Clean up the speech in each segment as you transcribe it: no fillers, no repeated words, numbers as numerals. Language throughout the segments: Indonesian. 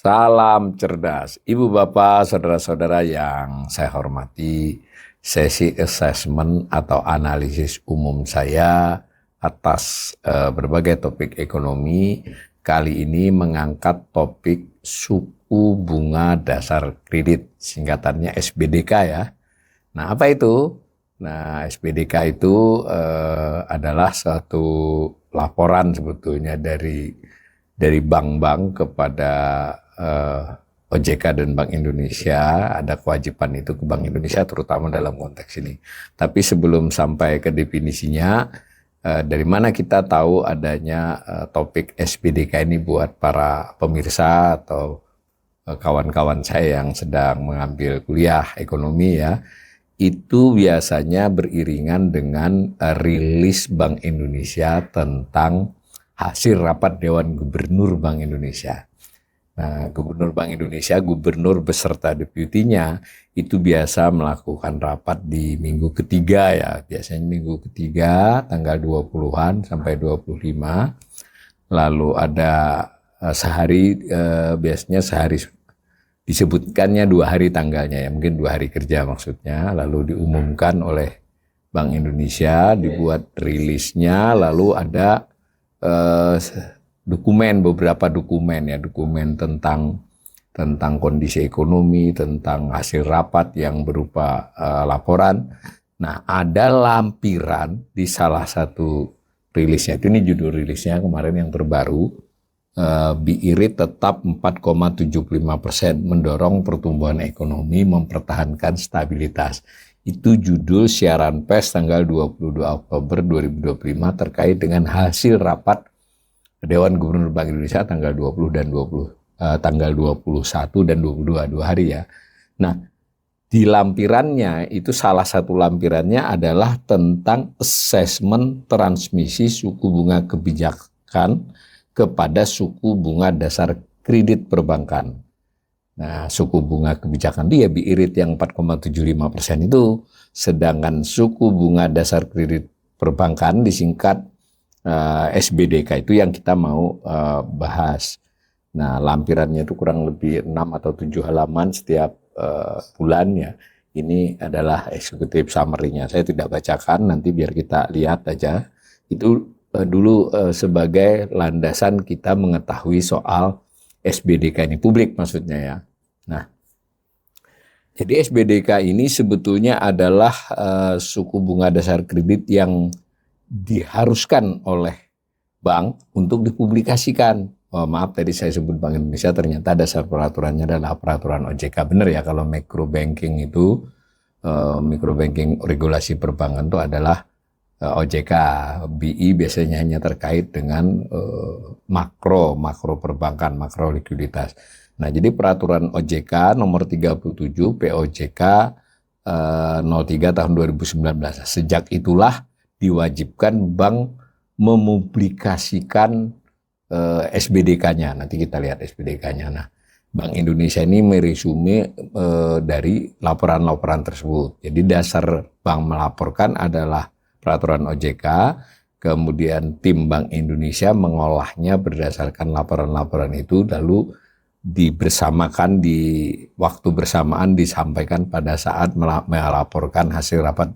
Salam cerdas, Ibu Bapak, Saudara-saudara yang saya hormati. Sesi assessment atau analisis umum saya atas berbagai topik ekonomi kali ini mengangkat topik suku bunga dasar kredit, singkatannya SBDK ya. Nah, apa itu? Nah, SBDK itu adalah suatu laporan sebetulnya dari bank-bank kepada OJK dan Bank Indonesia. Ada kewajiban itu ke Bank Indonesia terutama dalam konteks ini. Tapi sebelum sampai ke definisinya, dari mana kita tahu adanya topik SBDK ini buat para pemirsa atau kawan-kawan saya yang sedang mengambil kuliah ekonomi ya, itu biasanya beriringan dengan rilis Bank Indonesia tentang hasil rapat Dewan Gubernur Bank Indonesia. Nah, Gubernur Bank Indonesia, gubernur beserta deputinya itu biasa melakukan rapat di minggu ketiga ya. Biasanya minggu ketiga tanggal 20-an sampai 25. Lalu ada biasanya sehari, disebutkannya 2 hari tanggalnya ya, mungkin 2 hari kerja maksudnya. Lalu diumumkan oleh Bank Indonesia, dibuat rilisnya, lalu ada beberapa dokumen tentang kondisi ekonomi, tentang hasil rapat yang berupa laporan. Nah, ada lampiran di salah satu rilisnya, ini judul rilisnya kemarin yang terbaru, BI tetap 4,75%, mendorong pertumbuhan ekonomi, mempertahankan stabilitas. Itu judul siaran pers tanggal 22 Oktober 2025 terkait dengan hasil rapat Dewan Gubernur Bank Indonesia tanggal 20 dan 21 dan 22, 2 hari ya. Nah, di lampirannya itu salah satu lampirannya adalah tentang asesmen transmisi suku bunga kebijakan kepada suku bunga dasar kredit perbankan. Nah, suku bunga kebijakan dia BI rate yang 4,75% itu, sedangkan suku bunga dasar kredit perbankan disingkat SBDK itu yang kita mau bahas. Nah, lampirannya itu kurang lebih 6 atau 7 halaman setiap bulannya. Ini adalah executive summary-nya. Saya tidak bacakan, nanti biar kita lihat aja. Itu dulu sebagai landasan kita mengetahui soal SBDK ini, publik maksudnya ya. Nah, jadi SBDK ini sebetulnya adalah suku bunga dasar kredit yang diharuskan oleh bank untuk dipublikasikan. Oh, maaf tadi saya sebut Bank Indonesia, ternyata dasar peraturannya adalah peraturan OJK. Benar ya, kalau micro banking itu micro banking regulasi perbankan itu adalah OJK. BI biasanya hanya terkait dengan makro perbankan, makro likuiditas. Nah, jadi peraturan OJK nomor 37 POJK 03 tahun 2019. Sejak itulah diwajibkan bank mempublikasikan SBDK-nya. Nanti kita lihat SBDK-nya. Nah, Bank Indonesia ini meresume dari laporan-laporan tersebut. Jadi dasar bank melaporkan adalah peraturan OJK, kemudian tim Bank Indonesia mengolahnya berdasarkan laporan-laporan itu, lalu dibersamakan di waktu bersamaan disampaikan pada saat melaporkan hasil rapat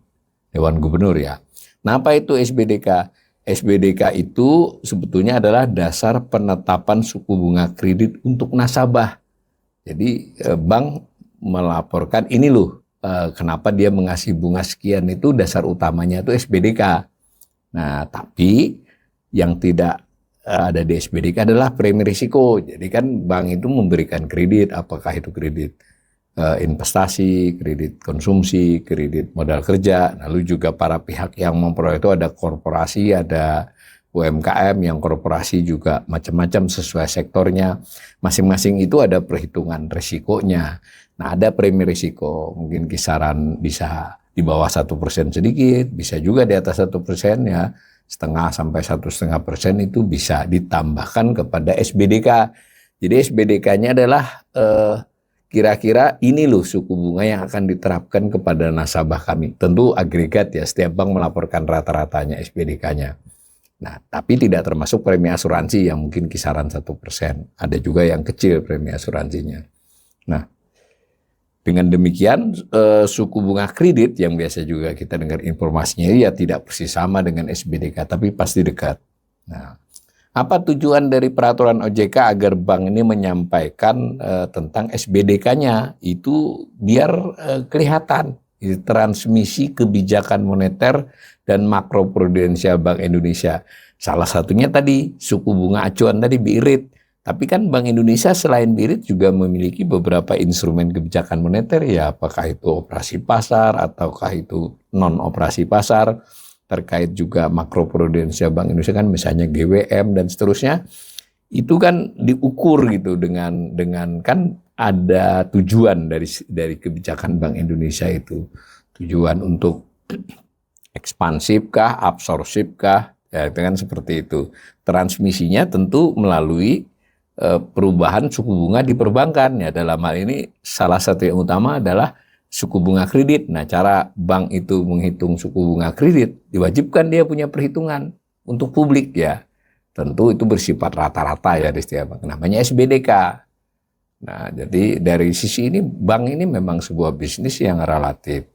Dewan Gubernur ya. Nah, apa itu SBDK? SBDK itu sebetulnya adalah dasar penetapan suku bunga kredit untuk nasabah. Jadi bank melaporkan ini loh, kenapa dia mengasih bunga sekian, itu dasar utamanya itu SBDK. Nah, tapi yang tidak ada di SBDK adalah premi risiko. Jadi kan bank itu memberikan kredit, apakah itu kredit investasi, kredit konsumsi, kredit modal kerja. Lalu juga para pihak yang memperoleh itu ada korporasi, ada UMKM, yang korporasi juga macam-macam sesuai sektornya. Masing-masing itu ada perhitungan risikonya. Nah, ada premi risiko, mungkin kisaran bisa di bawah 1% sedikit, bisa juga di atas 1% ya, 0,5 sampai 1,5% itu bisa ditambahkan kepada SBDK. Jadi SBDK-nya adalah kira-kira ini loh suku bunga yang akan diterapkan kepada nasabah kami. Tentu agregat ya, setiap bank melaporkan rata-ratanya SBDK-nya. Nah, tapi tidak termasuk premi asuransi yang mungkin kisaran 1%. Ada juga yang kecil premi asuransinya. Nah, dengan demikian suku bunga kredit yang biasa juga kita dengar informasinya ya tidak persis sama dengan SBDK, tapi pasti dekat. Nah, apa tujuan dari peraturan OJK agar bank ini menyampaikan tentang SBDK-nya? Itu biar kelihatan transmisi kebijakan moneter dan makroprudensial Bank Indonesia. Salah satunya tadi suku bunga acuan tadi BI Rate. Tapi kan Bank Indonesia selain BI Rate juga memiliki beberapa instrumen kebijakan moneter ya, apakah itu operasi pasar ataukah itu non operasi pasar, terkait juga makroprudensial Bank Indonesia kan misalnya GWM dan seterusnya. Itu kan diukur gitu dengan kan ada tujuan dari kebijakan Bank Indonesia itu. Tujuan untuk ekspansif kah, absorsif kah, ya itu kan seperti itu. Transmisinya tentu melalui perubahan suku bunga di perbankan. Ya dalam hal ini salah satu yang utama adalah suku bunga kredit. Nah, cara bank itu menghitung suku bunga kredit, diwajibkan dia punya perhitungan untuk publik ya. Tentu itu bersifat rata-rata ya di setiap bank. Namanya SBDK. Nah, jadi dari sisi ini bank ini memang sebuah bisnis yang relatif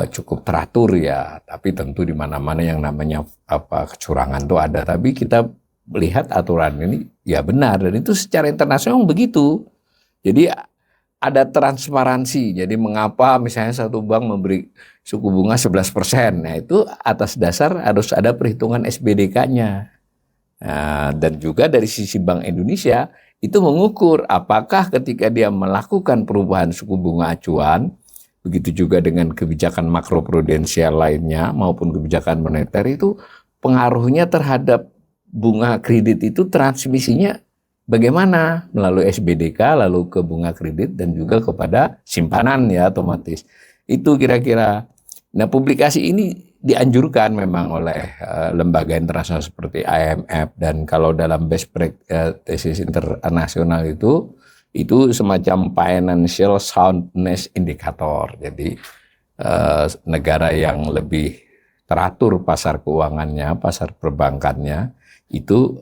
cukup teratur ya, tapi tentu di mana-mana yang namanya kecurangan itu ada. Tapi kita melihat aturan ini ya benar dan itu secara internasional begitu. Jadi ada transparansi. Jadi mengapa misalnya satu bank memberi suku bunga 11%? Nah, itu atas dasar harus ada perhitungan SBDK-nya. Nah, dan juga dari sisi Bank Indonesia itu mengukur apakah ketika dia melakukan perubahan suku bunga acuan, begitu juga dengan kebijakan makroprudensial lainnya maupun kebijakan moneter itu pengaruhnya terhadap bunga kredit itu transmisinya bagaimana melalui SBDK lalu ke bunga kredit dan juga kepada simpanan ya otomatis. Itu kira-kira. Nah, publikasi ini dianjurkan memang oleh lembaga internasional seperti IMF dan kalau dalam best practices internasional itu semacam financial soundness indicator. Jadi negara yang lebih teratur pasar keuangannya, pasar perbankannya itu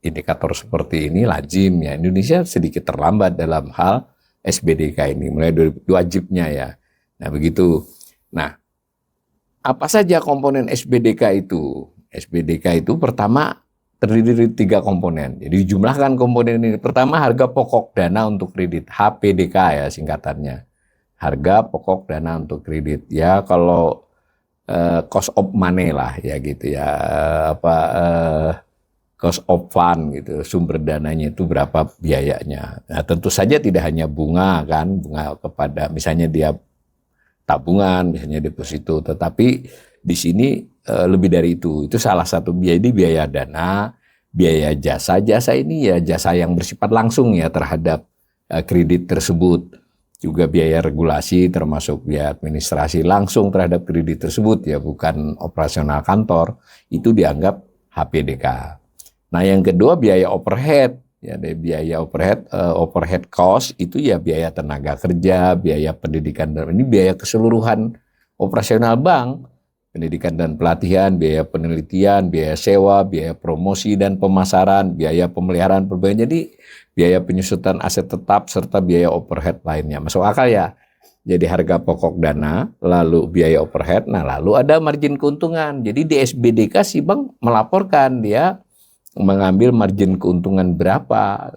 indikator seperti ini lazim ya. Indonesia sedikit terlambat dalam hal SBDK ini mulai dari wajibnya ya. Nah, begitu. Nah, apa saja komponen SBDK itu? SBDK itu pertama terdiri dari 3 komponen. Jadi jumlahkan komponen ini. Pertama harga pokok dana untuk kredit, HPDK ya singkatannya. Harga pokok dana untuk kredit. Ya kalau cost of money lah ya gitu ya. Cost of fund gitu, sumber dananya itu berapa biayanya. Nah, tentu saja tidak hanya bunga kan, bunga kepada misalnya dia tabungan, misalnya deposito, tetapi di sini lebih dari itu. Itu salah satu biaya, ini biaya dana, biaya jasa. Jasa ini ya jasa yang bersifat langsung ya terhadap kredit tersebut. Juga biaya regulasi termasuk biaya administrasi langsung terhadap kredit tersebut ya, bukan operasional kantor. Itu dianggap HPDK. Nah, yang kedua biaya overhead. Ya, biaya overhead cost itu ya biaya tenaga kerja, biaya pendidikan, dan ini biaya keseluruhan operasional bank, pendidikan dan pelatihan, biaya penelitian, biaya sewa, biaya promosi dan pemasaran, biaya pemeliharaan perbankan. Jadi biaya penyusutan aset tetap serta biaya overhead lainnya. Masuk akal ya? Jadi harga pokok dana, lalu biaya overhead, nah lalu ada margin keuntungan. Jadi di SBDK si bank melaporkan dia mengambil margin keuntungan berapa,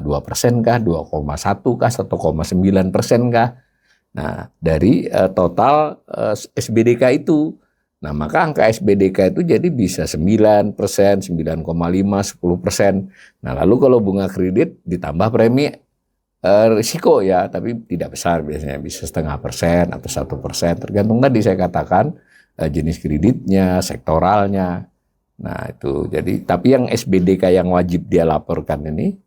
2% kah, 2,1 kah, 1,9% kah. Nah, dari total SBDK itu. Nah, maka angka SBDK itu jadi bisa 9%, 9,5, 10%. Nah, lalu kalau bunga kredit ditambah premi risiko ya, tapi tidak besar biasanya, bisa 0,5% atau 1%, tergantung tadi saya katakan jenis kreditnya, sektoralnya. Nah, itu jadi, tapi yang SBDK yang wajib dia laporkan ini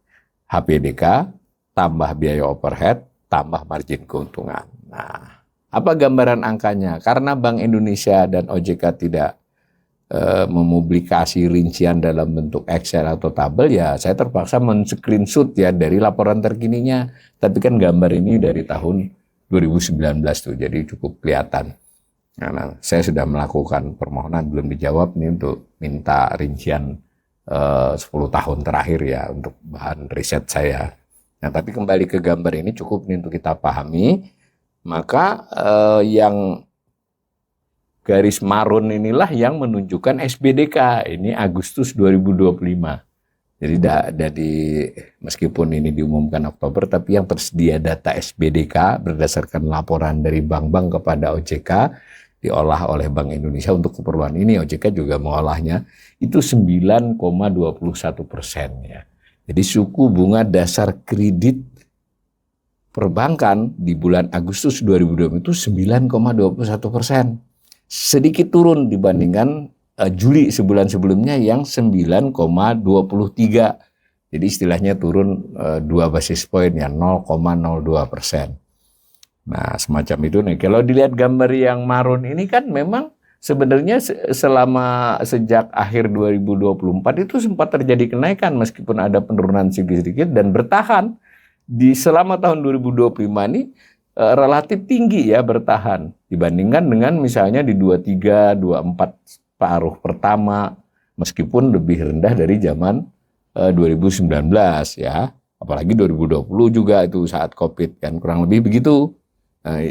HPDK tambah biaya overhead tambah margin keuntungan. Nah, apa gambaran angkanya? Karena Bank Indonesia dan OJK tidak mempublikasi rincian dalam bentuk Excel atau tabel, ya saya terpaksa men-screenshot ya dari laporan terkininya. Tapi kan gambar ini dari tahun 2019 tuh, jadi cukup kelihatan. Nah, saya sudah melakukan permohonan, belum dijawab nih untuk minta rincian 10 tahun terakhir ya untuk bahan riset saya. Nah, tapi kembali ke gambar ini cukup nih untuk kita pahami. Maka yang garis marun inilah yang menunjukkan SBDK. Ini Agustus 2025. Jadi dari meskipun ini diumumkan Oktober, tapi yang tersedia data SBDK berdasarkan laporan dari bank-bank kepada OJK diolah oleh Bank Indonesia untuk keperluan ini. OJK juga mengolahnya itu 9,21% ya. Jadi suku bunga dasar kredit perbankan di bulan Agustus 2020 itu 9,21%. Sedikit turun dibandingkan Juli sebulan sebelumnya yang 9,23. Jadi istilahnya turun 2 basis poin ya, 0,02%. Nah, semacam itu nih. Kalau dilihat gambar yang marun ini kan memang sebenarnya sejak akhir 2024 itu sempat terjadi kenaikan meskipun ada penurunan sedikit-sedikit dan bertahan di selama tahun 2025 ini relatif tinggi ya, bertahan dibandingkan dengan misalnya di 23, 24 paruh pertama, meskipun lebih rendah dari zaman 2019 ya, apalagi 2020 juga itu saat COVID kan, kurang lebih begitu.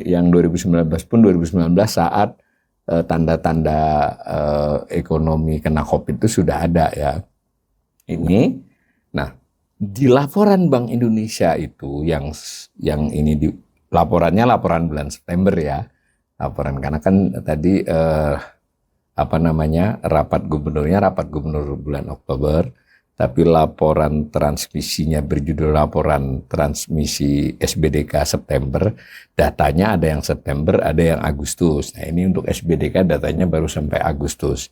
Yang 2019 pun 2019 saat tanda-tanda ekonomi kena COVID itu sudah ada ya. Ini, nah di laporan Bank Indonesia itu yang ini laporannya laporan bulan September ya, laporan karena kan tadi rapat gubernur bulan Oktober, tapi laporan transmisinya berjudul laporan transmisi SBDK September, datanya ada yang September, ada yang Agustus. Nah ini untuk SBDK datanya baru sampai Agustus.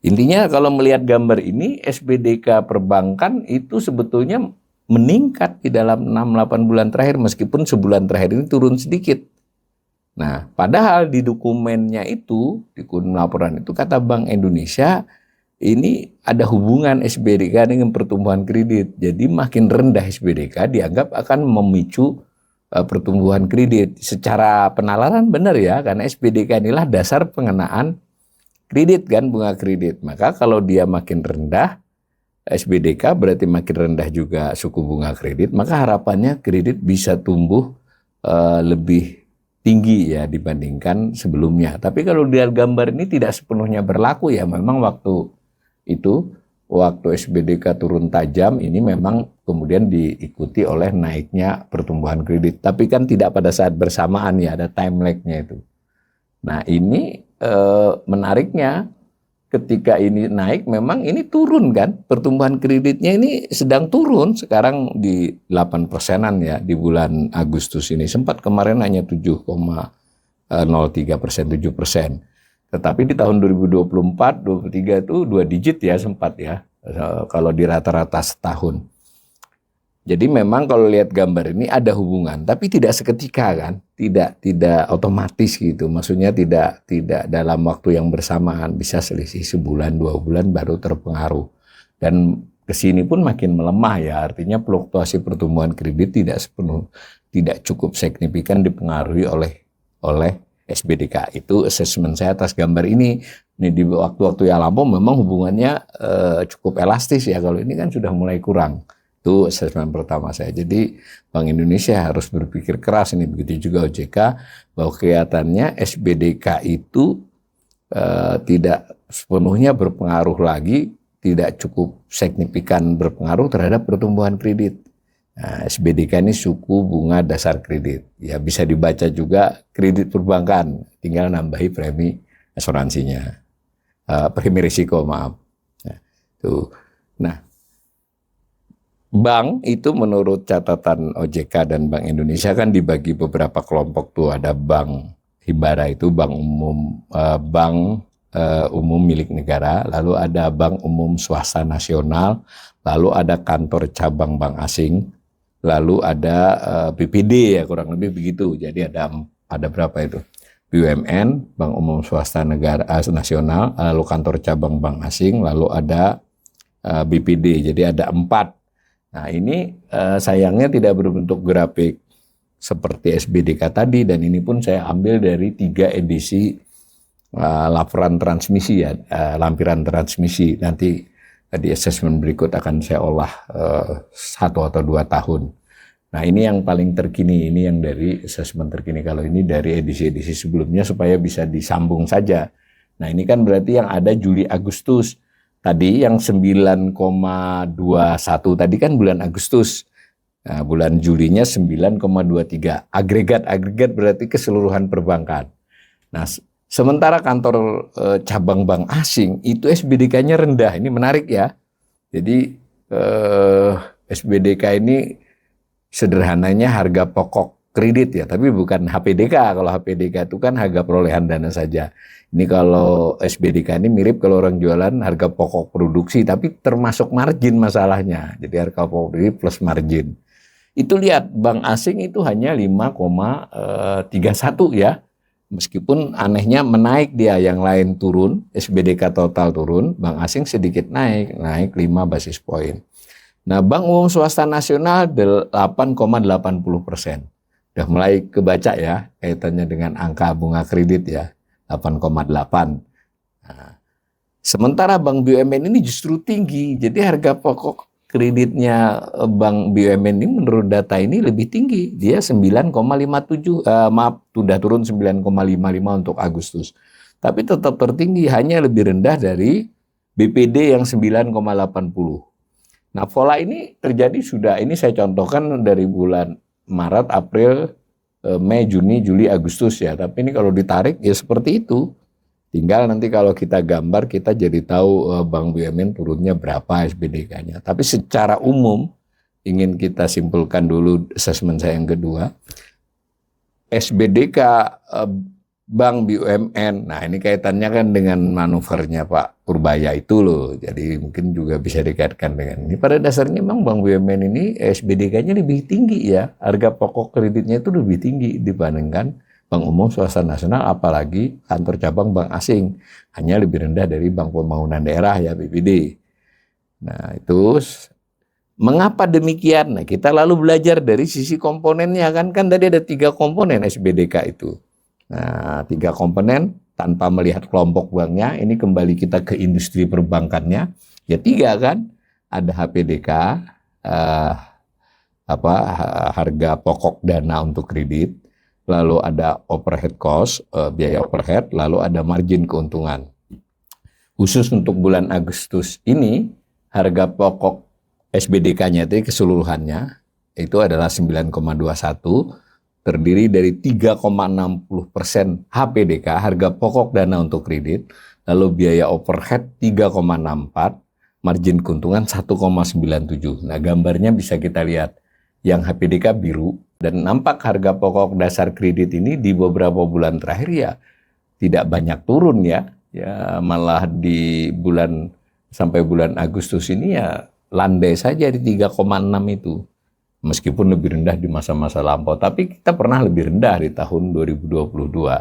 Intinya kalau melihat gambar ini, SBDK perbankan itu sebetulnya meningkat di dalam 6-8 bulan terakhir, meskipun sebulan terakhir ini turun sedikit. Nah, padahal di dokumennya itu, di laporan itu kata Bank Indonesia, ini ada hubungan SBDK dengan pertumbuhan kredit. Jadi makin rendah SBDK dianggap akan memicu pertumbuhan kredit. Secara penalaran benar ya, karena SBDK inilah dasar pengenaan kredit kan, bunga kredit. Maka kalau dia makin rendah, SBDK berarti makin rendah juga suku bunga kredit, maka harapannya kredit bisa tumbuh lebih tinggi ya dibandingkan sebelumnya. Tapi kalau lihat gambar ini tidak sepenuhnya berlaku ya, memang waktu SBDK turun tajam ini memang kemudian diikuti oleh naiknya pertumbuhan kredit. Tapi kan tidak pada saat bersamaan ya, ada time lag-nya itu. Nah ini menariknya, ketika ini naik memang ini turun kan, pertumbuhan kreditnya ini sedang turun sekarang di 8%-an ya di bulan Agustus ini, sempat kemarin hanya 7,03%, 7%. Tetapi di tahun 2024, 2023 itu 2 digit ya sempat ya, kalau di rata-rata setahun. Jadi memang kalau lihat gambar ini ada hubungan, tapi tidak seketika kan, tidak otomatis gitu. Maksudnya tidak dalam waktu yang bersamaan, bisa selisih sebulan 2 bulan baru terpengaruh. Dan kesini pun makin melemah ya, artinya fluktuasi pertumbuhan kredit tidak cukup signifikan dipengaruhi oleh SBDK. Itu asesmen saya atas gambar ini. Ini di waktu-waktu yang lampau memang hubungannya cukup elastis ya, kalau ini kan sudah mulai kurang. Itu asesmen pertama saya. Jadi Bank Indonesia harus berpikir keras ini, begitu juga OJK, bahwa kelihatannya SBDK itu tidak sepenuhnya berpengaruh lagi, tidak cukup signifikan berpengaruh terhadap pertumbuhan kredit. Nah, SBDK ini suku bunga dasar kredit. Ya bisa dibaca juga kredit perbankan, tinggal nambahi premi asuransinya, premi risiko maaf. Nah, tuh. Nah, bank itu menurut catatan OJK dan Bank Indonesia kan dibagi beberapa kelompok tuh, ada bank Himbara itu bank umum milik negara, lalu ada bank umum swasta nasional, lalu ada kantor cabang bank asing, lalu ada BPD ya kurang lebih begitu. Jadi ada berapa itu? BUMN, Bank Umum Swasta Negara Nasional, lalu kantor cabang bank asing, lalu ada BPD. Jadi ada 4. Nah ini sayangnya tidak berbentuk grafik seperti SBDK tadi, dan ini pun saya ambil dari 3 edisi laporan transmisi ya, lampiran transmisi. Nanti di assessment berikut akan saya olah 1 atau 2 tahun. Nah ini yang paling terkini, ini yang dari assessment terkini. Kalau ini dari edisi-edisi sebelumnya supaya bisa disambung saja. Nah ini kan berarti yang ada Juli Agustus. Tadi yang 9,21 tadi kan bulan Agustus. Nah, bulan Julinya 9,23. Agregat berarti keseluruhan perbankan. Nah sementara kantor cabang bank asing itu SBDK-nya rendah. Ini menarik ya. Jadi SBDK ini sederhananya harga pokok kredit ya, tapi bukan HPDK. Kalau HPDK itu kan harga perolehan dana saja. Ini kalau SBDK ini mirip kalau orang jualan harga pokok produksi, tapi termasuk margin masalahnya. Jadi harga pokok produksi plus margin. Itu lihat bank asing itu hanya 5,31 ya. Meskipun anehnya menaik dia, yang lain turun, SBDK total turun, bank asing sedikit naik 5 basis poin. Nah, Bank Umum Swasta Nasional 8,80%. Udah mulai kebaca ya kaitannya dengan angka bunga kredit ya, 8,8. Nah, sementara Bank BUMN ini justru tinggi. Jadi harga pokok kreditnya Bank BUMN ini menurut data ini lebih tinggi. Dia 9,57, sudah turun 9,55 untuk Agustus. Tapi tetap tertinggi, hanya lebih rendah dari BPD yang 9,80. Nah, pola ini terjadi sudah, ini saya contohkan dari bulan Maret, April, Mei, Juni, Juli, Agustus ya. Tapi ini kalau ditarik ya seperti itu. Tinggal nanti kalau kita gambar, kita jadi tahu Bank BUMN turunnya berapa SBDK-nya. Tapi secara umum, ingin kita simpulkan dulu assessment saya yang kedua. SBDK Bank BUMN, nah ini kaitannya kan dengan manuvernya Pak Purbaya itu loh. Jadi mungkin juga bisa dikaitkan dengan ini. Pada dasarnya memang Bank BUMN ini SBDK-nya lebih tinggi ya. Harga pokok kreditnya itu lebih tinggi dibandingkan Bank Umum Swasta Nasional, apalagi kantor cabang bank asing. Hanya lebih rendah dari Bank Pembangunan Daerah ya, BPD. Nah itu mengapa demikian? Nah kita lalu belajar dari sisi komponennya kan tadi ada 3 komponen SBDK itu. Nah 3 komponen tanpa melihat kelompok banknya, ini kembali kita ke industri perbankannya. Ya 3 kan, ada HPDK, harga pokok dana untuk kredit, lalu ada overhead cost, biaya overhead, lalu ada margin keuntungan. Khusus untuk bulan Agustus ini, harga pokok SBDK-nya itu keseluruhannya itu adalah 9,21, terdiri dari 3,60% HPDK, harga pokok dana untuk kredit, lalu biaya overhead 3,64, margin keuntungan 1,97. Nah, gambarnya bisa kita lihat. Yang HPDK biru, dan nampak harga pokok dasar kredit ini di beberapa bulan terakhir ya tidak banyak turun ya. Ya malah di bulan sampai bulan Agustus ini ya landai saja di 3,6 itu. Meskipun lebih rendah di masa-masa lampau, tapi kita pernah lebih rendah di tahun 2022.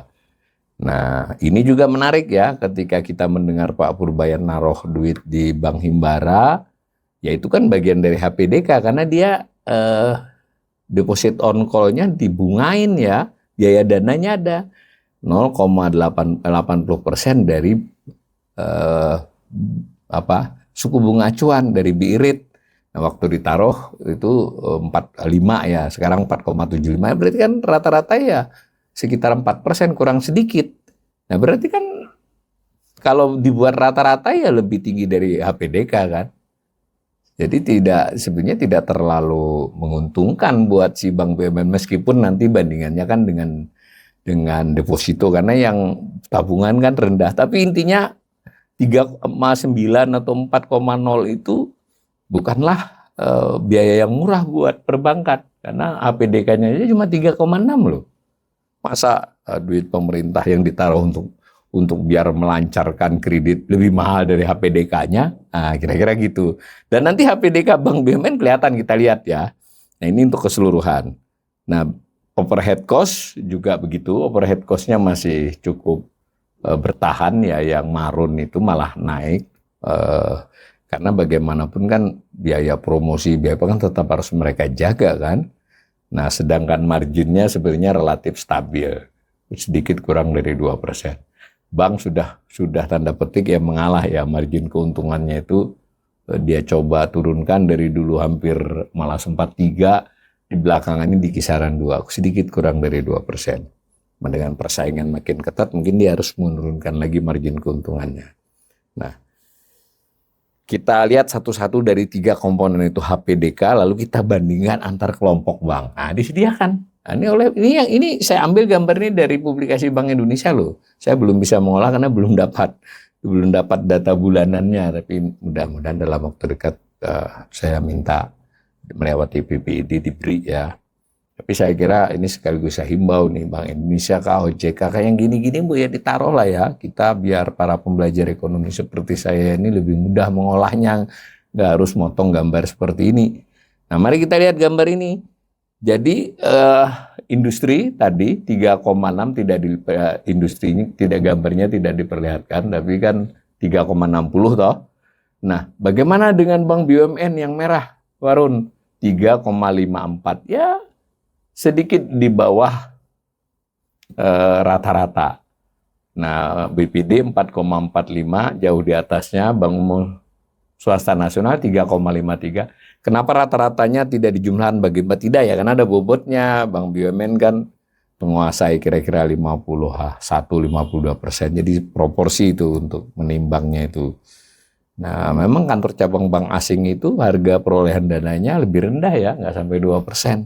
Nah, ini juga menarik ya ketika kita mendengar Pak Purbaya naruh duit di Bank Himbara, ya itu kan bagian dari HPDK karena dia deposit on call-nya dibungain ya, biaya dananya ada 0,80% dari suku bunga acuan dari BI Rate. Nah, waktu ditaruh itu 45 ya, sekarang 4,75, berarti kan rata-rata ya sekitar 4% kurang sedikit. Nah berarti kan kalau dibuat rata-rata ya lebih tinggi dari HPDK kan. Jadi sebenarnya tidak terlalu menguntungkan buat si Bank BUMN, meskipun nanti bandingannya kan dengan deposito karena yang tabungan kan rendah. Tapi intinya 3,9 atau 4,0 itu bukanlah biaya yang murah buat perbankan karena HPDK-nya aja cuma 3,6 loh. Masa duit pemerintah yang ditaruh untuk biar melancarkan kredit lebih mahal dari HPDK-nya, nah kira-kira gitu. Dan nanti HPDK Bank BUMN kelihatan kita lihat ya. Nah ini untuk keseluruhan. Nah overhead cost juga begitu, overhead cost-nya masih cukup bertahan ya, yang marun itu malah naik. Karena bagaimanapun kan biaya promosi, biaya apa kan tetap harus mereka jaga kan. Nah, sedangkan marginnya sebenarnya relatif stabil, sedikit kurang dari 2%. Bank sudah tanda petik ya mengalah ya, margin keuntungannya itu dia coba turunkan dari dulu hampir malah sempat 3, di belakangan ini di kisaran 2, sedikit kurang dari 2%. Dengan persaingan makin ketat, mungkin dia harus menurunkan lagi margin keuntungannya. Nah, kita lihat satu-satu dari 3 komponen itu HPDK, lalu kita bandingkan antar kelompok bank. Nah, disediakan. Nah, ini saya ambil gambar ini dari publikasi Bank Indonesia loh. Saya belum bisa mengolah karena belum dapat data bulanannya, tapi mudah-mudahan dalam waktu dekat saya minta melewati PPID diberi ya. Tapi saya kira ini sekaligus saya himbau nih, Bank Indonesia, OJK, kayak yang gini-gini Bu ya ditaruh lah ya, kita biar para pembelajar ekonomi seperti saya ini lebih mudah mengolahnya, nggak harus motong gambar seperti ini. Nah, mari kita lihat gambar ini. Jadi industri tadi 3,6 tidak di industrinya tidak, gambarnya tidak diperlihatkan, tapi kan 3,60 toh. Nah, bagaimana dengan Bank BUMN yang merah, Warun? 3,54 ya, sedikit di bawah rata-rata. Nah, BPD 4,45, jauh di atasnya. Bank Umum Swasta Nasional 3,53. Kenapa rata-ratanya tidak dijumlahkan bagi Mbak? Tidak ya, karena ada bobotnya. Bank BUMN kan menguasai kira-kira 51-52%. Jadi proporsi itu untuk menimbangnya itu. Nah, memang kantor cabang bank asing itu harga perolehan dananya lebih rendah ya, nggak sampai 2%.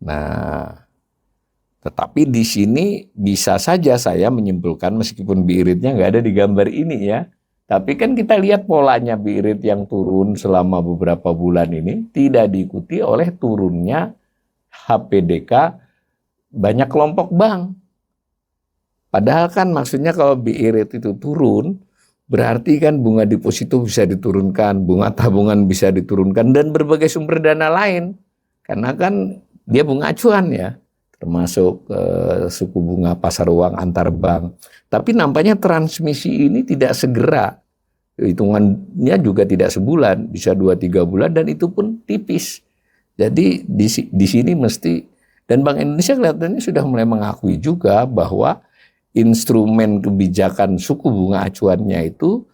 Nah, tetapi di sini bisa saja saya menyimpulkan, meskipun BI-rate-nya nggak ada di gambar ini ya, tapi kan kita lihat polanya BI-rate yang turun selama beberapa bulan ini tidak diikuti oleh turunnya HPDK banyak kelompok bank. Padahal kan maksudnya kalau BI-rate itu turun, berarti kan bunga deposito bisa diturunkan, bunga tabungan bisa diturunkan, dan berbagai sumber dana lain. Karena kan dia bunga acuan ya, termasuk suku bunga pasar uang antar bank. Tapi nampaknya transmisi ini tidak segera, hitungannya juga tidak sebulan, bisa 2-3 bulan, dan itu pun tipis. Jadi di sini mesti, dan Bank Indonesia kelihatannya sudah mulai mengakui juga bahwa instrumen kebijakan suku bunga acuannya itu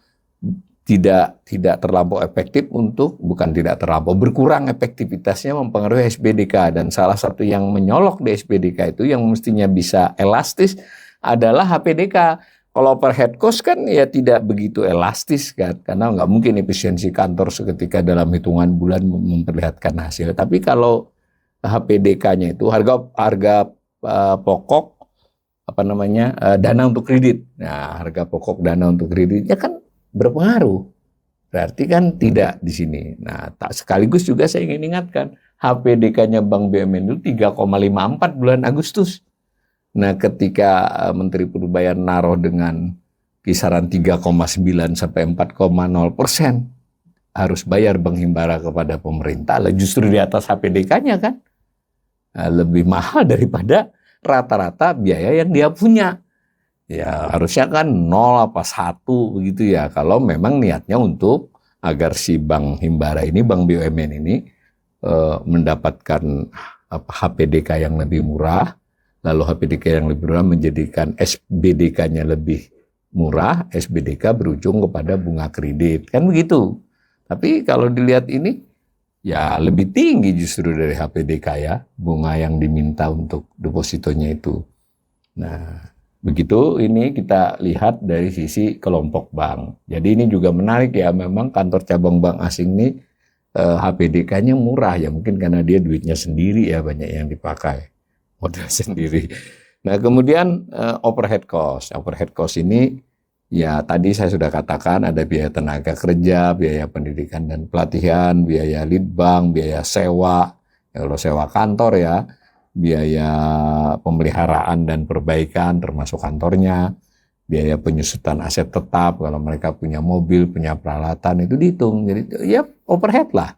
tidak terlampau efektif untuk, bukan tidak terlampau, berkurang efektivitasnya mempengaruhi SBDK. Dan salah satu yang menyolok di SBDK itu yang mestinya bisa elastis adalah HPDK. Kalau overhead cost kan ya tidak begitu elastis kan, karena nggak mungkin efisiensi kantor seketika dalam hitungan bulan memperlihatkan hasil. Tapi kalau HPDK-nya itu harga pokok dana untuk kredit. Nah, harga pokok dana untuk kreditnya kan berpengaruh. Berarti kan tidak di sini. Nah, sekaligus juga saya ingin ingatkan, HPDK-nya Bank BUMN itu 3,54 bulan Agustus. Nah, ketika Menteri Purbayan naruh dengan kisaran 3,9 sampai 4,0% harus bayar Bank Himbara kepada pemerintah, justru di atas HPDK-nya kan. Nah, lebih mahal daripada rata-rata biaya yang dia punya. Ya harusnya kan 0 apa 1 begitu ya, kalau memang niatnya untuk agar si Bank Himbara ini, Bank BUMN ini mendapatkan HPDK yang lebih murah, lalu HPDK yang lebih murah menjadikan SBDK-nya lebih murah, SBDK berujung kepada bunga kredit, kan begitu. Tapi kalau dilihat ini, ya lebih tinggi justru dari HPDK ya, bunga yang diminta untuk depositonya itu. Nah, begitu ini kita lihat dari sisi kelompok bank. Jadi ini juga menarik ya, memang kantor cabang bank asing ini HPDK-nya murah ya, mungkin karena dia duitnya sendiri ya, banyak yang dipakai, modal sendiri. Nah, kemudian overhead cost. Overhead cost ini ya tadi saya sudah katakan ada biaya tenaga kerja, biaya pendidikan dan pelatihan, biaya lead bank, biaya sewa, kalau sewa kantor ya, biaya pemeliharaan dan perbaikan termasuk kantornya, biaya penyusutan aset tetap kalau mereka punya mobil, punya peralatan, itu dihitung. Jadi ya overhead lah.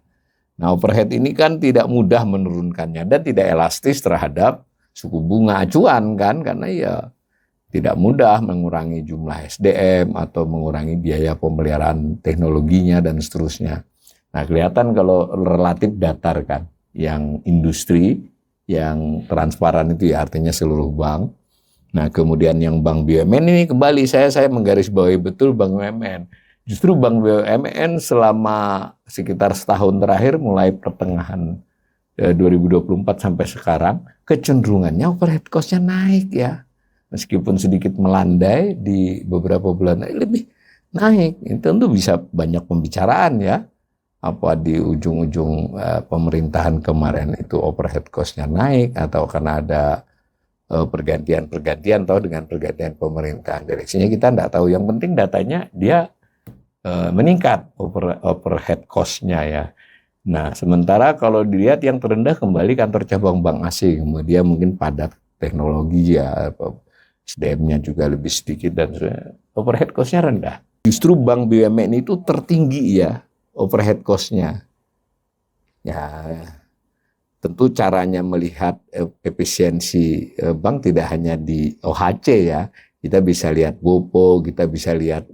Nah, overhead ini kan tidak mudah menurunkannya dan tidak elastis terhadap suku bunga acuan kan, karena ya tidak mudah mengurangi jumlah SDM atau mengurangi biaya pemeliharaan teknologinya dan seterusnya. Nah, kelihatan kalau relatif datar kan, yang industri, yang transparan itu ya artinya seluruh bank. Nah, kemudian yang bank BUMN ini kembali saya menggarisbawahi betul bank BUMN. Justru bank BUMN selama sekitar setahun terakhir mulai pertengahan 2024 sampai sekarang kecenderungannya overhead cost-nya naik ya. Meskipun sedikit melandai di beberapa bulan lebih naik. Itu tentu bisa banyak pembicaraan ya. Apa di ujung-ujung pemerintahan kemarin itu overhead cost-nya naik atau karena ada pergantian atau dengan pergantian pemerintahan. Direksinya kita tidak tahu. Yang penting datanya dia meningkat overhead cost-nya ya. Nah, sementara kalau dilihat yang terendah kembali kantor cabang bank asing, kemudian mungkin padat teknologi ya, SDM-nya juga lebih sedikit dan overhead cost-nya rendah. Justru bank BUMN itu tertinggi ya overhead cost-nya. Ya, tentu caranya melihat efisiensi bank tidak hanya di OHC ya, kita bisa lihat BOPO, kita bisa lihat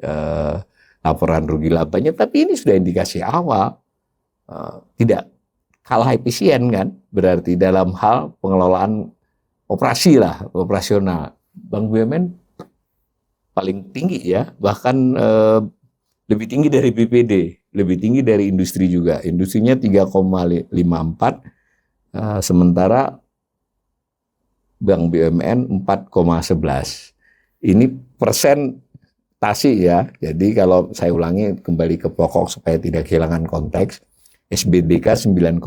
laporan rugi labanya, tapi ini sudah indikasi awal. Tidak kalah efisien kan, berarti dalam hal pengelolaan operasi lah, operasional. Bank BUMN paling tinggi ya, bahkan lebih tinggi dari BPD, lebih tinggi dari industri juga. Industrinya 3,54, sementara Bank BUMN 4,11. Ini persentase ya, jadi kalau saya ulangi kembali ke pokok supaya tidak kehilangan konteks, SBDK 9,21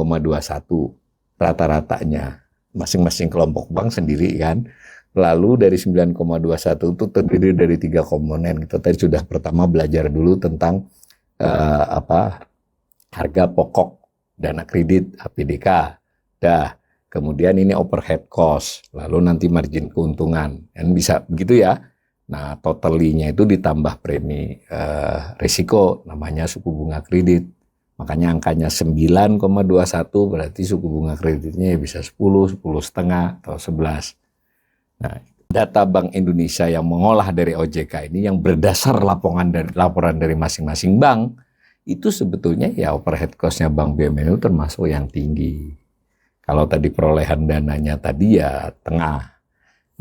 rata-ratanya, masing-masing kelompok bank sendiri kan. Lalu dari 9,21 itu terdiri dari 3 komponen. Kita tadi sudah pertama belajar dulu tentang harga pokok dana kredit HPDK. Kemudian ini overhead cost, lalu nanti margin keuntungan. Kan bisa begitu ya. Nah, totalinya itu ditambah premi risiko, namanya suku bunga kredit. Makanya angkanya 9,21 berarti suku bunga kreditnya bisa 10, 10,5 atau 11. Nah, data Bank Indonesia yang mengolah dari OJK ini yang berdasar laporan dari masing-masing bank, itu sebetulnya ya overhead cost-nya Bank BUMN itu termasuk yang tinggi. Kalau tadi perolehan dananya tadi ya tengah.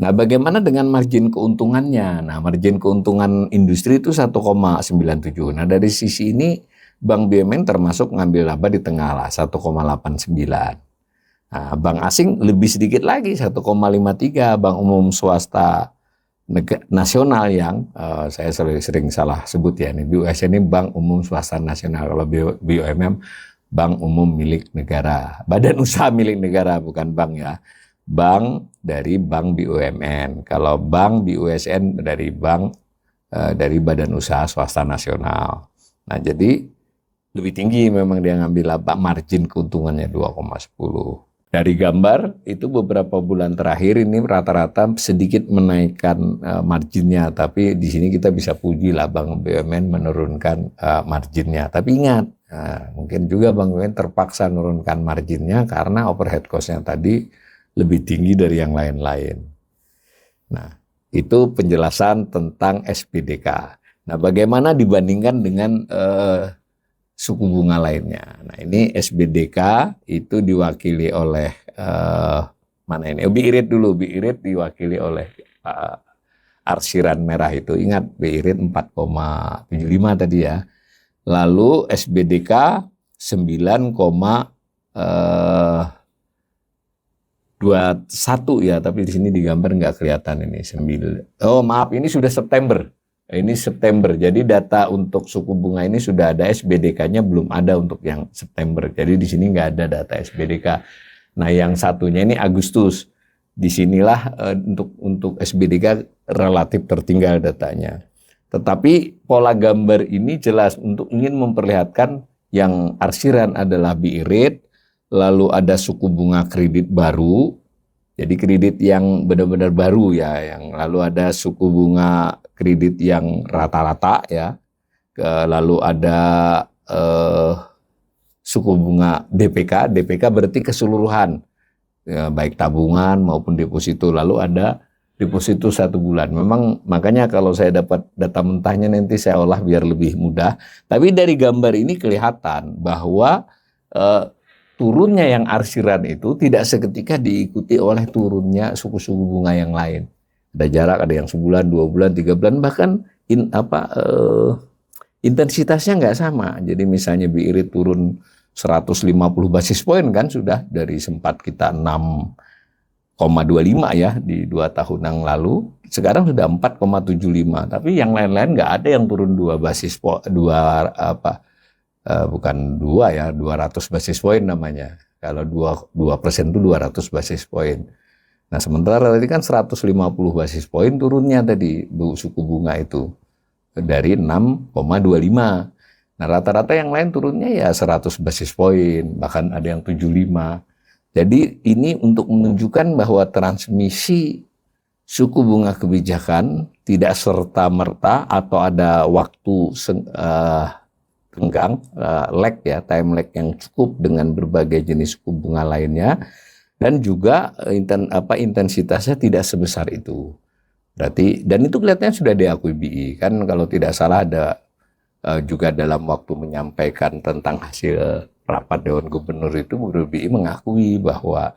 Nah, bagaimana dengan margin keuntungannya? Nah, margin keuntungan industri itu 1,97. Nah, dari sisi ini Bank BUMN termasuk ngambil laba di tengah lah, 1,89. Nah, bank asing lebih sedikit lagi, 1,53. Bank umum swasta nasional yang saya sering salah sebut ya, ini BUS ini Bank Umum Swasta Nasional. Kalau BUMN Bank Umum Milik Negara, badan usaha milik negara, bukan bank ya. Bank dari Bank BUMN. Kalau Bank BUSN dari bank dari Badan Usaha Swasta Nasional. Nah, jadi lebih tinggi memang dia ngambil laba, margin keuntungannya 2,10. Dari gambar itu beberapa bulan terakhir ini rata-rata sedikit menaikkan marginnya, tapi di sini kita bisa puji lah Bank BUMN menurunkan marginnya. Tapi ingat, mungkin juga Bank BUMN terpaksa menurunkan marginnya karena overhead cost-nya tadi lebih tinggi dari yang lain-lain. Nah, itu penjelasan tentang SPDK. Nah, bagaimana dibandingkan dengan suku bunga lainnya. Nah, ini SBDK itu diwakili oleh mana ini? BI-Rate dulu. BI-Rate diwakili oleh arsiran merah itu. Ingat BI-Rate 4,75 tadi ya. Lalu SBDK 9,21 ya, tapi di sini di gambar nggak kelihatan ini 9. Oh, maaf, ini sudah September. Ini September, jadi data untuk suku bunga ini sudah ada, SBDK-nya belum ada untuk yang September. Jadi di sini nggak ada data SBDK. Nah, yang satunya ini Agustus. Disinilah untuk SBDK relatif tertinggal datanya. Tetapi pola gambar ini jelas untuk ingin memperlihatkan yang arsiran adalah BI rate, lalu ada suku bunga kredit baru. Jadi kredit yang benar-benar baru ya, yang lalu ada suku bunga kredit yang rata-rata ya, lalu ada suku bunga DPK berarti keseluruhan ya, baik tabungan maupun deposito. Lalu ada deposito 1 bulan. Memang makanya kalau saya dapat data mentahnya nanti saya olah biar lebih mudah. Tapi dari gambar ini kelihatan bahwa turunnya yang arsiran itu tidak seketika diikuti oleh turunnya suku-suku bunga yang lain. Ada jarak, ada yang sebulan, 2 bulan, 3 bulan, bahkan intensitasnya nggak sama. Jadi misalnya BI rate turun 150 basis poin kan sudah dari sempat kita 6,25 ya di 2 tahun yang lalu, sekarang sudah 4,75. Tapi yang lain-lain nggak ada yang turun 2 basis poin, bukan 2 ya, 200 basis poin namanya. Kalau 2% itu 200 basis poin. Nah sementara tadi kan 150 basis poin turunnya tadi suku bunga itu dari 6,25. Nah rata-rata yang lain turunnya ya 100 basis poin, bahkan ada yang 75. Jadi ini untuk menunjukkan bahwa transmisi suku bunga kebijakan tidak serta-merta atau ada waktu tenggang, lag ya, time lag yang cukup dengan berbagai jenis suku bunga lainnya, dan juga intensitasnya tidak sebesar itu. Berarti, dan itu kelihatannya sudah diakui BI kan, kalau tidak salah ada juga dalam waktu menyampaikan tentang hasil rapat Dewan Gubernur itu, Gubernur BI mengakui bahwa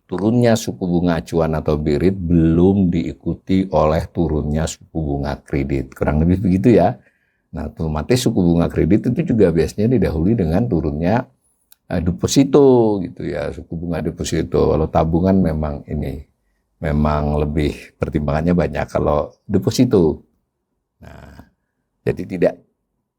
turunnya suku bunga acuan atau BI rate belum diikuti oleh turunnya suku bunga kredit. Kurang lebih begitu ya. Nah, otomatis suku bunga kredit itu juga biasanya didahului dengan turunnya deposito gitu ya, suku bunga deposito. Kalau tabungan memang lebih pertimbangannya banyak kalau deposito. Nah, jadi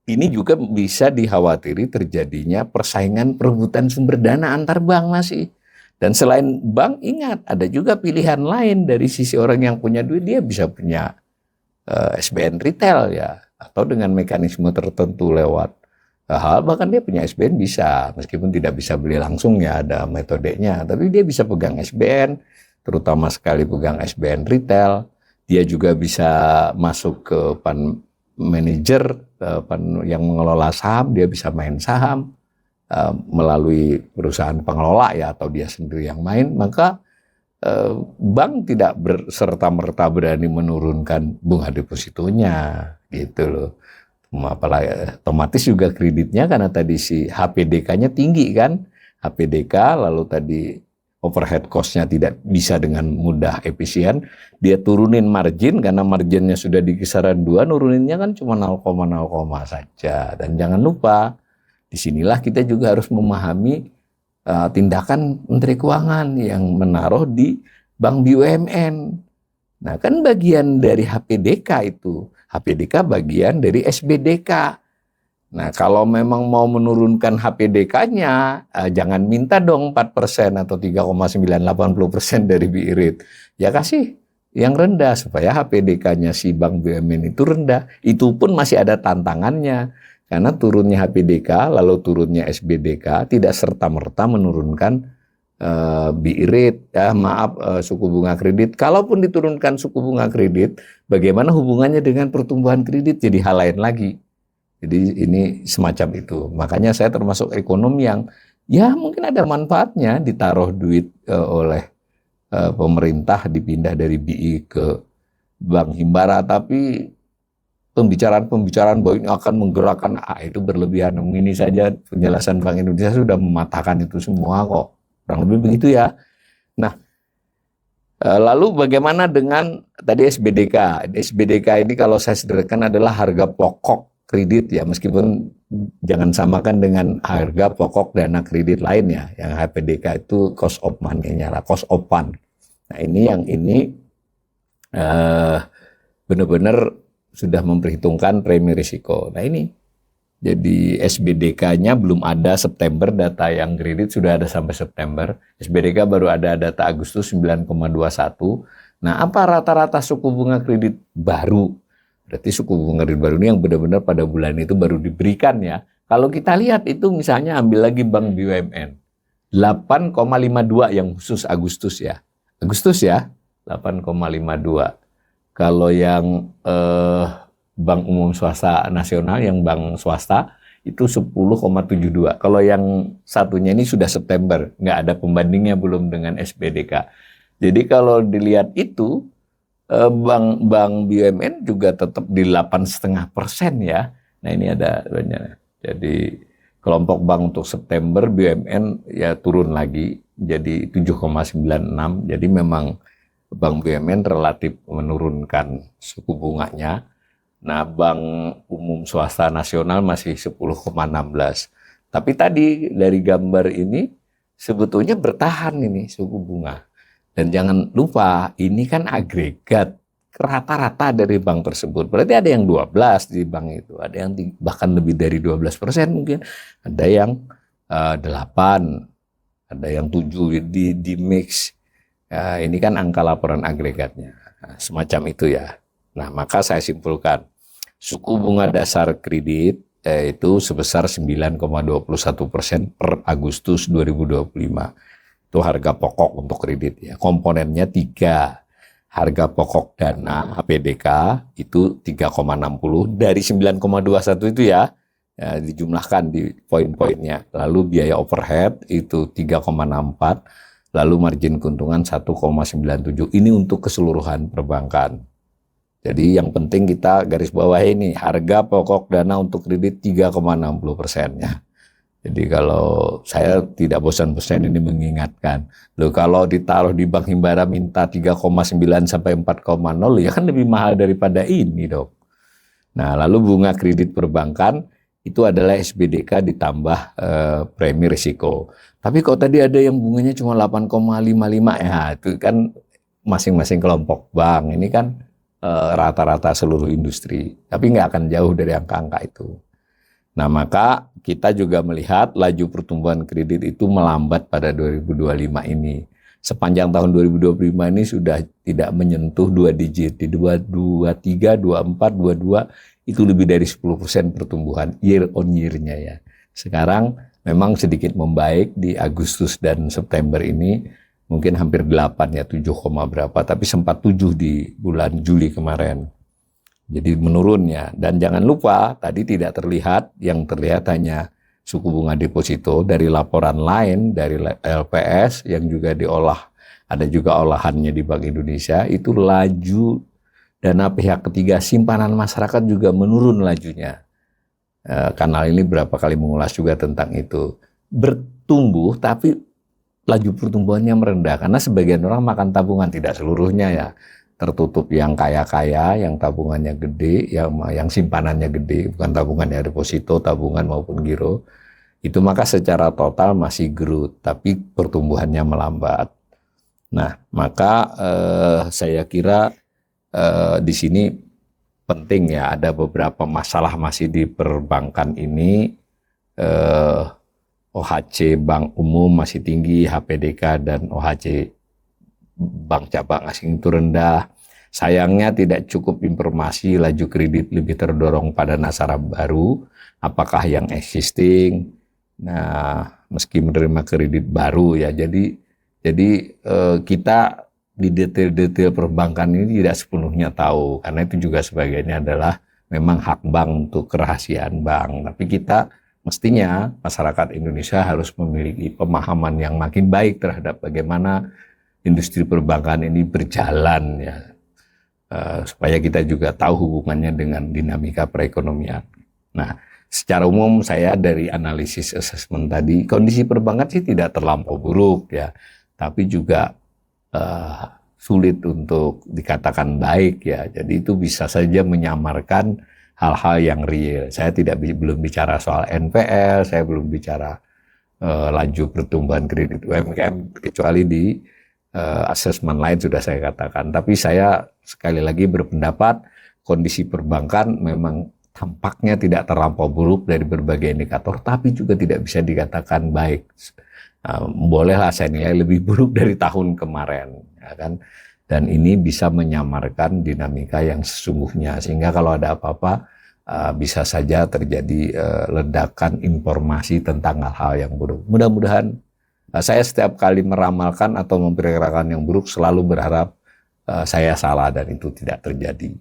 ini juga bisa dikhawatiri terjadinya persaingan perebutan sumber dana antar bank masih. Dan selain bank, ingat ada juga pilihan lain dari sisi orang yang punya duit, dia bisa punya SBN retail ya, atau dengan mekanisme tertentu lewat hal, bahkan dia punya SBN bisa, meskipun tidak bisa beli langsung ya, ada metodenya, tapi dia bisa pegang SBN, terutama sekali pegang SBN retail. Dia juga bisa masuk ke manajer yang mengelola saham, dia bisa main saham melalui perusahaan pengelola ya, atau dia sendiri yang main. Maka bank tidak serta-merta berani menurunkan bunga depositonya gitu loh. Apalagi otomatis juga kreditnya, karena tadi si HPDK-nya tinggi kan, HPDK, lalu tadi overhead cost-nya tidak bisa dengan mudah efisien, dia turunin margin karena marginnya sudah di kisaran 2, nuruninnya kan cuma 0,0 saja. Dan jangan lupa, disinilah kita juga harus memahami tindakan Menteri Keuangan yang menaruh di Bank BUMN. Nah kan bagian dari HPDK itu, HPDK bagian dari SBDK. Nah, kalau memang mau menurunkan HPDK-nya, jangan minta dong 4% atau 3,980% dari BI rate. Ya kasih yang rendah supaya HPDK-nya si Bank BUMN itu rendah. Itu pun masih ada tantangannya. Karena turunnya HPDK, lalu turunnya SBDK, tidak serta-merta menurunkan BI rate, suku bunga kredit. Kalaupun diturunkan suku bunga kredit, bagaimana hubungannya dengan pertumbuhan kredit? Jadi hal lain lagi. Jadi ini semacam itu. Makanya saya termasuk ekonom yang ya mungkin ada manfaatnya ditaruh duit oleh pemerintah, dipindah dari BI ke Bank Himbara. Tapi pembicaraan bahwa ini akan menggerakkan itu berlebihan. Ini saja penjelasan Bank Indonesia sudah mematahkan itu semua kok. Kurang lebih begitu ya. Nah, lalu bagaimana dengan tadi SBDK? SBDK ini kalau saya sederhanakan adalah harga pokok kredit ya, meskipun jangan samakan dengan harga pokok dana kredit lainnya. Yang HPDK itu cost of money-nya lah, cost of fund. Nah ini benar-benar sudah memperhitungkan premi risiko. Nah ini, jadi SBDK-nya belum ada September, data yang kredit sudah ada sampai September. SBDK baru ada data Agustus 9,21. Nah apa rata-rata suku bunga kredit baru? Berarti suku bunga kredit baru ini yang benar-benar pada bulan itu baru diberikan ya. Kalau kita lihat itu misalnya ambil lagi Bank BUMN. 8,52 yang khusus Agustus ya. Agustus ya, 8,52. Kalau yang Bank Umum Swasta Nasional, yang bank swasta, itu 10,72. Kalau yang satunya ini sudah September, nggak ada pembandingnya belum dengan SPDK. Jadi kalau dilihat itu, bank BUMN juga tetap di 8,5% ya. Nah ini ada banyak. Jadi kelompok bank untuk September BUMN ya turun lagi jadi 7,96. Jadi memang Bank BUMN relatif menurunkan suku bunganya. Nah, Bank Umum Swasta Nasional masih 10,16. Tapi tadi dari gambar ini sebetulnya bertahan ini suku bunga. Dan jangan lupa ini kan agregat rata-rata dari bank tersebut. Berarti ada yang 12 di bank itu, ada yang bahkan lebih dari 12% mungkin, ada yang 8, ada yang 7 di mix. Ini kan angka laporan agregatnya, semacam itu ya. Nah, maka saya simpulkan, suku bunga dasar kredit itu sebesar 9,21% per Agustus 2025. Itu harga pokok untuk kredit ya. Komponennya 3. Harga pokok dana HPDK itu 3,60 dari 9,21 itu ya, dijumlahkan di poin-poinnya. Lalu biaya overhead itu 3,64. Lalu margin keuntungan 1,97. Ini untuk keseluruhan perbankan. Jadi yang penting kita garis bawah ini, harga pokok dana untuk kredit 3,60% ya. Jadi kalau saya tidak bosan-bosan ini mengingatkan, loh kalau ditaruh di Bank Himbara minta 3,9 sampai 4,0 ya kan lebih mahal daripada ini dong. Nah lalu bunga kredit perbankan itu adalah SPDK ditambah premi risiko. Tapi kok tadi ada yang bunganya cuma 8,55 ya, itu kan masing-masing kelompok bank. Ini kan rata-rata seluruh industri, tapi nggak akan jauh dari angka-angka itu. Nah maka kita juga melihat laju pertumbuhan kredit itu melambat pada 2025 ini. Sepanjang tahun 2025 ini sudah tidak menyentuh 2 digit, di 23, 24, 22 itu lebih dari 10% pertumbuhan year on year-nya ya. Sekarang memang sedikit membaik di Agustus dan September ini, mungkin hampir 8 ya, 7, berapa, tapi sempat 7 di bulan Juli kemarin. Jadi menurun ya. Dan jangan lupa tadi tidak terlihat, yang terlihat hanya suku bunga deposito. Dari laporan lain dari LPS yang juga diolah, ada juga olahannya di Bank Indonesia, itu laju dana pihak ketiga simpanan masyarakat juga menurun lajunya. Kanal ini berapa kali mengulas juga tentang itu. Bertumbuh tapi laju pertumbuhannya merendah karena sebagian orang makan tabungan, tidak seluruhnya ya. Tertutup yang kaya-kaya, yang tabungannya gede, yang simpanannya gede, bukan tabungannya deposito, tabungan maupun giro. Itu maka secara total masih growth, tapi pertumbuhannya melambat. Nah, maka saya kira di sini penting ya, ada beberapa masalah masih di perbankan ini. OHC bank umum masih tinggi, HPDK dan OHC bank cabang asing itu rendah. Sayangnya tidak cukup informasi laju kredit lebih terdorong pada nasabah baru, apakah yang existing. Nah, meski menerima kredit baru ya, jadi kita di detail-detail perbankan ini tidak sepenuhnya tahu, karena itu juga sebagainya adalah memang hak bank untuk kerahasiaan bank. Tapi kita mestinya masyarakat Indonesia harus memiliki pemahaman yang makin baik terhadap bagaimana industri perbankan ini berjalan ya, supaya kita juga tahu hubungannya dengan dinamika perekonomian. Nah, secara umum saya dari analisis assessment tadi, kondisi perbankan sih tidak terlampau buruk ya, tapi juga sulit untuk dikatakan baik ya. Jadi itu bisa saja menyamarkan hal-hal yang real. Saya belum bicara soal NPL, saya belum bicara laju pertumbuhan kredit UMKM, kecuali di asesmen lain sudah saya katakan. Tapi saya sekali lagi berpendapat kondisi perbankan memang tampaknya tidak terlampau buruk dari berbagai indikator, tapi juga tidak bisa dikatakan baik. Bolehlah saya nilai lebih buruk dari tahun kemarin, ya kan? Dan ini bisa menyamarkan dinamika yang sesungguhnya, sehingga kalau ada apa-apa bisa saja terjadi ledakan informasi tentang hal-hal yang buruk. Mudah-mudahan saya setiap kali meramalkan atau memperkirakan yang buruk selalu berharap saya salah dan itu tidak terjadi.